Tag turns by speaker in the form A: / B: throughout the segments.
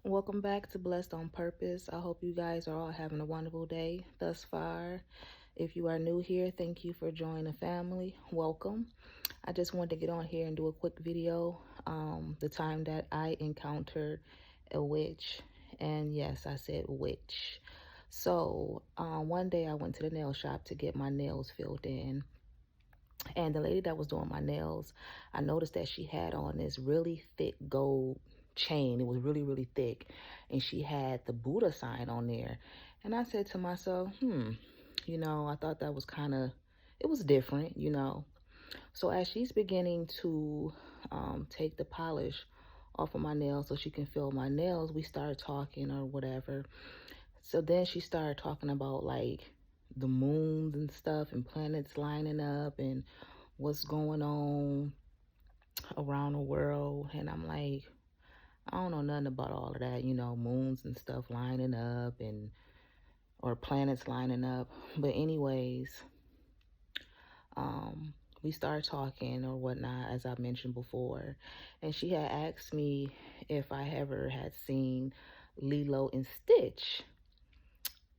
A: Welcome back to Blessed on Purpose. I hope you guys are all having a wonderful day thus far. If you are new here, thank you for joining the family. Welcome. I just wanted to get on here and do a quick video. The time that I encountered a witch, and yes, I said witch. So one day I went to the nail shop to get my nails filled in, and the lady that was doing my nails, I noticed that she had on this really thick gold chain. It was really, really thick. And she had the Buddha sign on there. And I said to myself, I thought that was it was different. So as she's beginning to take the polish off of my nails so she can fill my nails, we started talking or whatever. So then she started talking about like the moons and stuff and planets lining up and what's going on around the world. And I'm like, I don't know nothing about all of that, moons and stuff lining up and or planets lining up. But anyways, um, we started talking or whatnot, as I mentioned before. And she had asked me if I ever had seen Lilo and Stitch,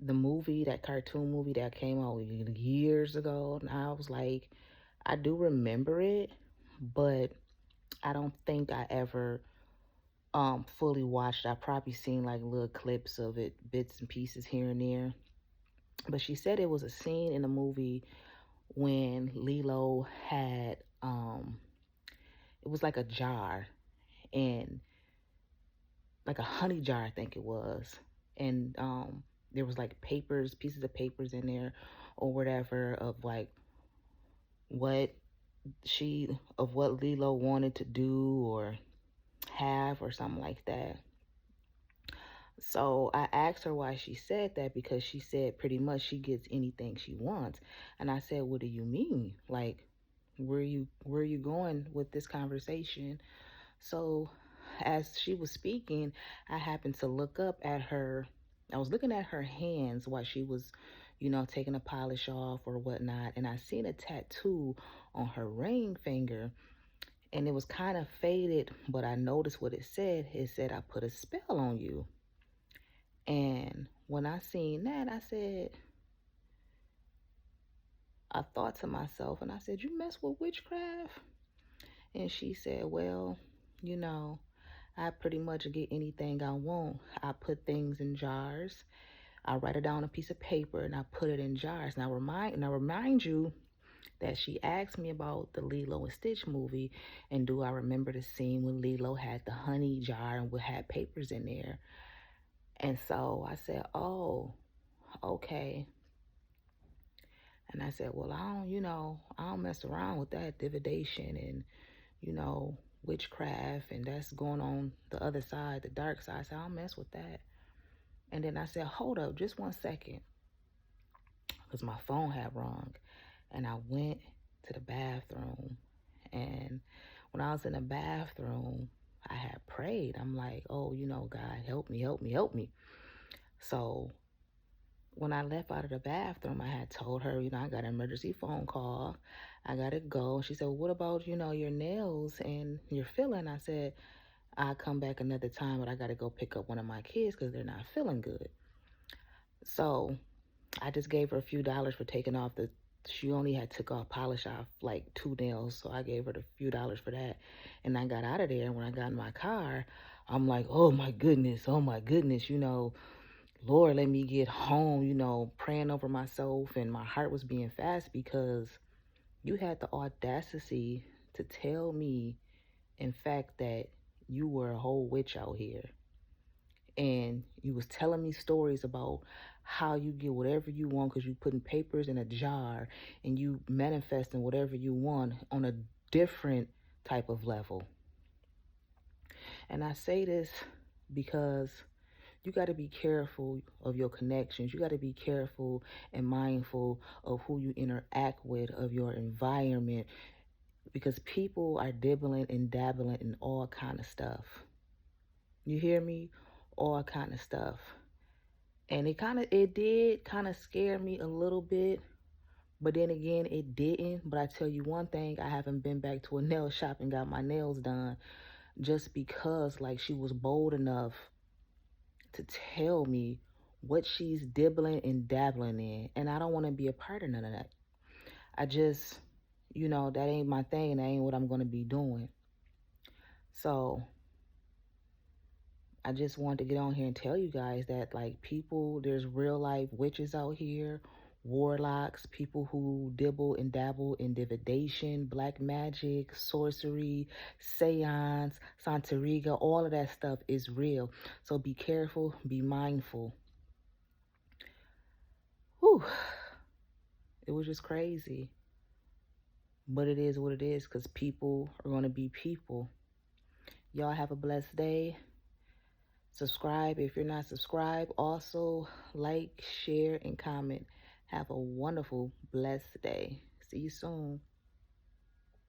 A: the movie, that cartoon movie that came out years ago. And I was like, I do remember it, but I don't think I ever fully watched. I probably seen like little clips of it, bits and pieces here and there. But she said it was a scene in the movie when Lilo had it was like a jar, and like a honey jar, I think it was. And there was like papers, pieces of papers in there or whatever of like what what Lilo wanted to do or have or something like that. So I asked her why she said that, because she said pretty much she gets anything she wants. And I said, "What do you mean? Like, where you going with this conversation?" So as she was speaking, I happened to look up at her. I was looking at her hands while she was, taking the polish off or whatnot, and I seen a tattoo on her ring finger, and it was kind of faded, but I noticed what it said. It said, "I put a spell on you." And when I seen that, I thought to myself, and I said, "You mess with witchcraft?" And she said, "Well, you know, I pretty much get anything I want. I put things in jars. I write it down on a piece of paper and I put it in jars." Now remind you that she asked me about the Lilo and Stitch movie, and do I remember the scene when Lilo had the honey jar and had papers in there? And so I said, "Oh, okay." And I said, "Well, I don't mess around with that divination and, you know, witchcraft, and that's going on the other side, the dark side. So I don't mess with that." And then I said, "Hold up, just 1 second," because my phone had rung. And I went to the bathroom. And when I was in the bathroom, I had prayed. I'm like, "Oh, God, help me, help me, help me." So when I left out of the bathroom, I had told her, I got an emergency phone call. I got to go. She said, "Well, what about, your nails and your filling?" I said, "I'll come back another time, but I got to go pick up one of my kids because they're not feeling good." So I just gave her a few dollars for taking off she only had took off polish off like 2 nails. So I gave her a few dollars for that. And I got out of there. And when I got in my car, I'm like, oh my goodness, Lord, let me get home, praying over myself. And my heart was being fast because you had the audacity to tell me, in fact, that you were a whole witch out here. And you was telling me stories about how you get whatever you want because you putting papers in a jar and you manifesting whatever you want on a different type of level. And I say this because you got to be careful of your connections. You got to be careful and mindful of who you interact with, of your environment, because people are dibbling and dabbling in all kind of stuff. You hear me? All kind of stuff. And it did kind of scare me a little bit, but then again, it didn't. But I tell you one thing, I haven't been back to a nail shop and got my nails done, just because like she was bold enough to tell me what she's dibbling and dabbling in. And I don't want to be a part of none of that. I just, that ain't my thing. That ain't what I'm going to be doing. So I just wanted to get on here and tell you guys that, like, people, there's real life witches out here, warlocks, people who dibble and dabble in divination, black magic, sorcery, seance, santeria, all of that stuff is real. So be careful, be mindful. Whew. It was just crazy. But it is what it is, because people are going to be people. Y'all have a blessed day. Subscribe if you're not subscribed. Also, like, share, and comment. Have a wonderful, blessed day. See you soon.